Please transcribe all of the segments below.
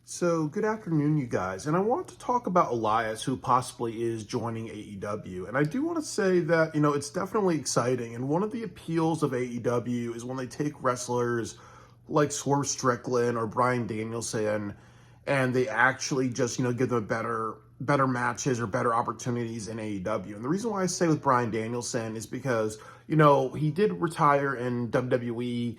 So, good afternoon, you guys. And I want to talk about Elias, who possibly is joining AEW. And I do want to say that, it's definitely exciting. And one of the appeals of AEW is when they take wrestlers like Swerve Strickland or Bryan Danielson and they actually just, give them better matches or better opportunities in AEW. And the reason why I say with Bryan Danielson is because, he did retire in WWE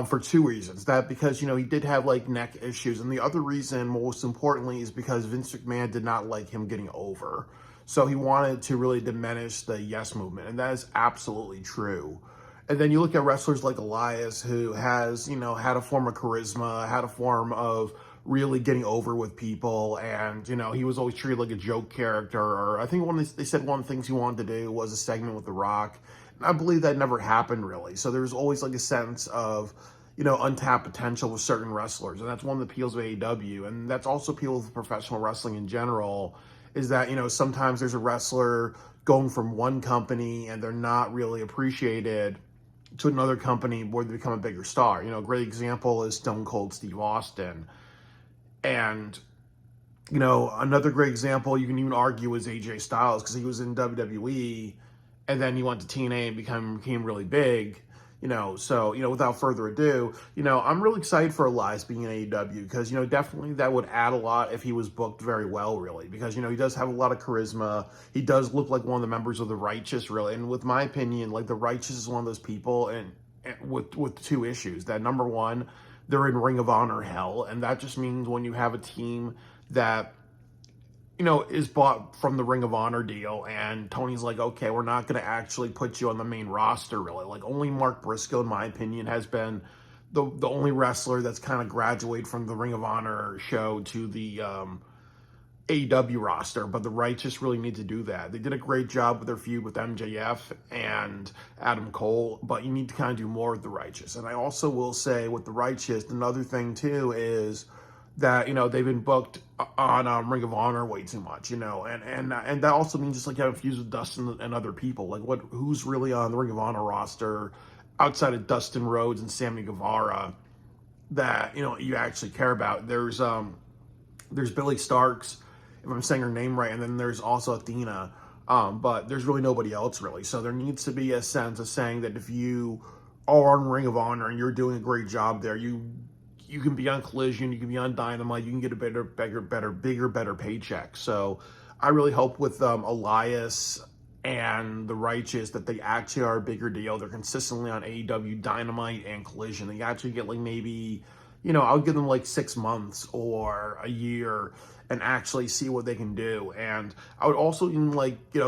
for two reasons. That because, he did have like neck issues. And the other reason, most importantly, is because Vince McMahon did not like him getting over. So he wanted to really diminish the yes movement. And that is absolutely true. And then you look at wrestlers like Elias, who has, had a form of charisma, had a form of really getting over with people. And, he was always treated like a joke character. Or I think they said one of the things he wanted to do was a segment with The Rock. And I believe that never happened really. So there's always like a sense of, untapped potential with certain wrestlers. And that's one of the appeals of AEW. And that's also appeal of professional wrestling in general, is that, sometimes there's a wrestler going from one company and they're not really appreciated to another company where they become a bigger star. A great example is Stone Cold Steve Austin. And, another great example you can even argue is AJ Styles, because he was in WWE and then he went to TNA and became really big. So, without further ado, I'm really excited for Elias being in AEW because, definitely that would add a lot if he was booked very well, really, because, he does have a lot of charisma. He does look like one of the members of the Righteous, really. And with my opinion, like the Righteous is one of those people and with two issues. That number one, they're in Ring of Honor hell. And that just means when you have a team that is bought from the Ring of Honor deal, and Tony's like, okay, we're not going to actually put you on the main roster, really. Like, only Mark Briscoe, in my opinion, has been the only wrestler that's kind of graduated from the Ring of Honor show to the AEW roster, but the Righteous really need to do that. They did a great job with their feud with MJF and Adam Cole, but you need to kind of do more with the Righteous. And I also will say with the Righteous, another thing too is that they've been booked on Ring of Honor way too much, and that also means just like having fused with Dustin and other people. Like who's really on the Ring of Honor roster outside of Dustin Rhodes and Sammy Guevara that you actually care about? There's Billy Starks, if I'm saying her name right, and then there's also Athena. But there's really nobody else really. So there needs to be a sense of saying that if you are on Ring of Honor and you're doing a great job there, you can be on Collision, you can be on Dynamite, you can get a bigger paycheck. So I really hope with Elias and the Righteous that they actually are a bigger deal. They're consistently on AEW, Dynamite, and Collision. They actually get like maybe, I'll give them like 6 months or a year and actually see what they can do. And I would also even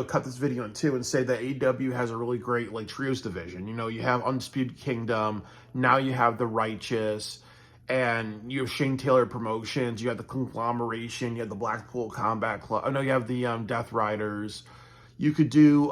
cut this video in two and say that AEW has a really great like trios division. You have Undisputed Kingdom, now you have the Righteous, and you have Shane Taylor Promotions, you have the Conglomeration, you have the Blackpool Combat Club. I know you have the Death Riders. You could do,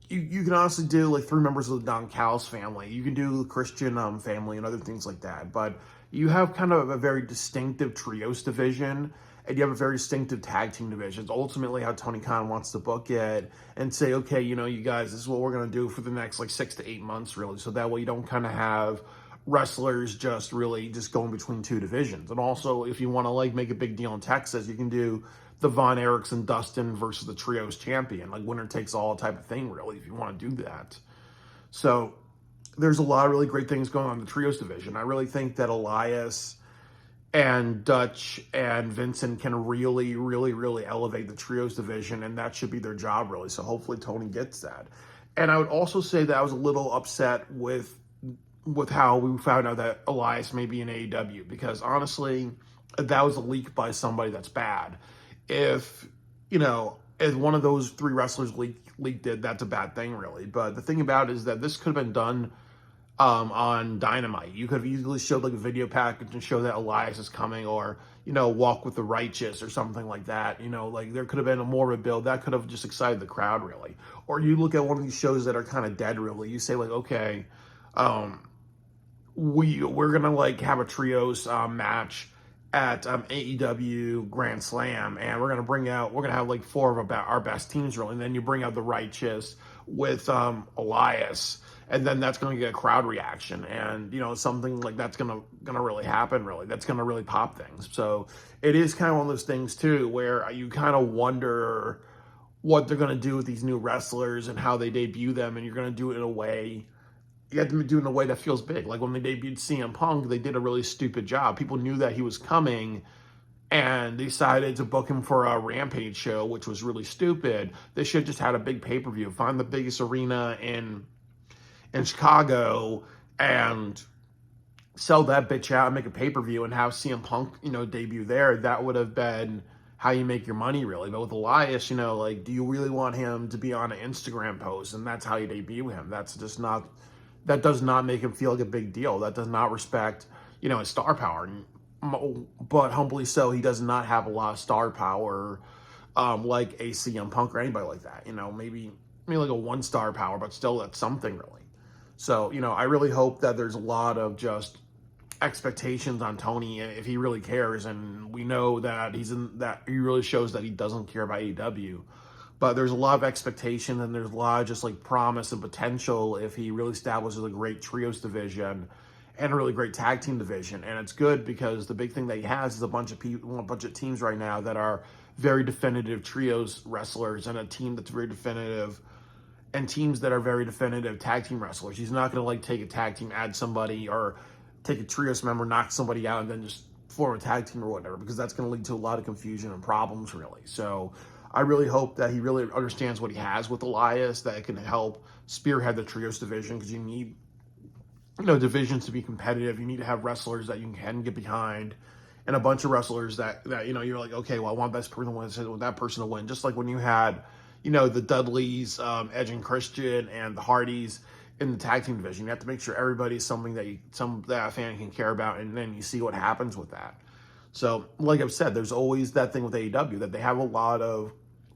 you can honestly do like 3 members of the Don Callis family. You can do the Christian family and other things like that. But you have kind of a very distinctive trios division, and you have a very distinctive tag team division. It's ultimately how Tony Khan wants to book it and say, okay, you guys, this is what we're going to do for the next like 6 to 8 months, really. So that way you don't kind of have wrestlers just going between two divisions. And also, if you want to like make a big deal in Texas, you can do the Von Erichs and Dustin versus the trios champion, like winner takes all type of thing, really, if you want to do that. So there's a lot of really great things going on in the trios division. I really think that Elias and Dutch and Vincent can really elevate the trios division, and that should be their job, really. So hopefully Tony gets that. And I would also say that I was a little upset with how we found out that Elias may be in AEW, because honestly, that was a leak by somebody that's bad. If one of those 3 wrestlers leaked it, that's a bad thing, really. But the thing about it is that this could have been done on Dynamite. You could have easily showed like a video package and show that Elias is coming, or Walk with the Righteous or something like that. Like there could have been more of a build that could have just excited the crowd, really. Or you look at one of these shows that are kind of dead, really. You say like, okay, we're gonna like have a trios match at AEW Grand Slam, and we're gonna have like 4 of our best teams, really. And then you bring out the Righteous with Elias, and then that's going to get a crowd reaction, and something like that's gonna really happen. Really, that's going to really pop things. So it is kind of one of those things too, where you kind of wonder what they're going to do with these new wrestlers and how they debut them, and you're going to do it in a way. You have to do it in a way that feels big. Like when they debuted CM Punk, they did a really stupid job. People knew that he was coming, and decided to book him for a Rampage show, which was really stupid. They should have just had a big pay-per-view. Find the biggest arena in Chicago and sell that bitch out and make a pay-per-view and have CM Punk, debut there. That would have been how you make your money, really. But with Elias, like, do you really want him to be on an Instagram post and that's how you debut him? That does not make him feel like a big deal. That does not respect, his star power. But humbly so, he does not have a lot of star power like a CM Punk or anybody like that. Maybe like a 1-star power, but still that's something, really. So, I really hope that there's a lot of just expectations on Tony if he really cares, and we know that he really shows that he doesn't care about AEW. But there's a lot of expectation, and there's a lot of just like promise and potential if he really establishes a great trios division and a really great tag team division. And it's good because the big thing that he has is a bunch of people, a bunch of teams right now that are very definitive trios wrestlers, and a team that's very definitive, and teams that are very definitive tag team wrestlers. He's not going to like take a tag team, add somebody, or take a trios member, knock somebody out, and then just form a tag team or whatever, because that's going to lead to a lot of confusion and problems, really. So I really hope that he really understands what he has with Elias, that it can help spearhead the trios division, because you need divisions to be competitive. You need to have wrestlers that you can get behind, and a bunch of wrestlers that you're like, okay, well, I want that person to win. Just like when you had, the Dudleys, Edge and Christian, and the Hardys in the tag team division. You have to make sure everybody's something that a fan can care about, and then you see what happens with that. So, like I've said, there's always that thing with AEW that they have a lot of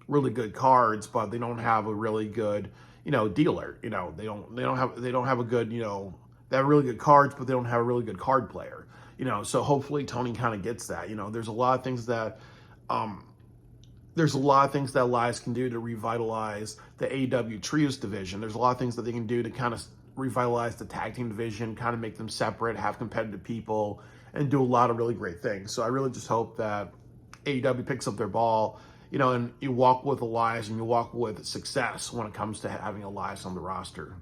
really good cards, but they don't have a really good, dealer. They don't have a good, they have really good cards, but they don't have a really good card player. So hopefully Tony kind of gets that. There's a lot of things that Elias can do to revitalize the AEW Trios division. There's a lot of things that they can do to kind of revitalize the tag team division, kind of make them separate, have competitive people, and do a lot of really great things. So I really just hope that AEW picks up their ball, and you walk with Elias and you walk with success when it comes to having Elias on the roster.